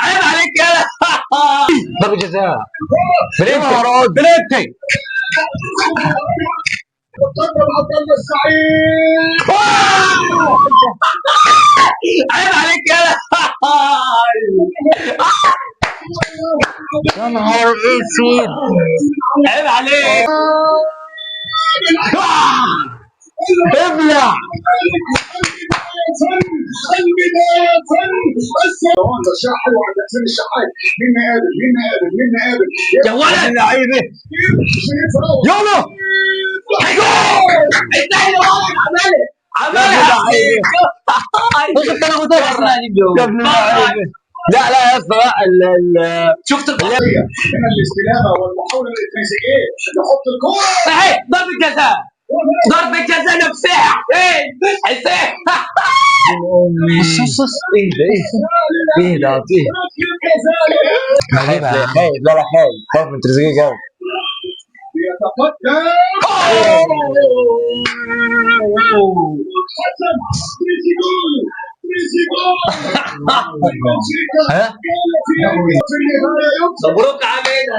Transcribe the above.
عيب عليك يا ضربة جزاء. بلنتي قدم عبد الله السعيد. عيب عليك يا نهار اسود. عيب عليك. ابلع. شاحن وعند حسين الشحات. مين قابل يا ولد لعيبه. يلا استنى عملها شفت انا قلت لك يا ابن اللعيبه. لا يا اسطى شفت هنا الاستلامه والمحاوله الانتريزيجيه يحط الكوره. اهي ضربة جزاء نفسها حسين بص ايه ده خايف لا خايف من تريزيجيه قوي. يتقدم ها مبروك علينا.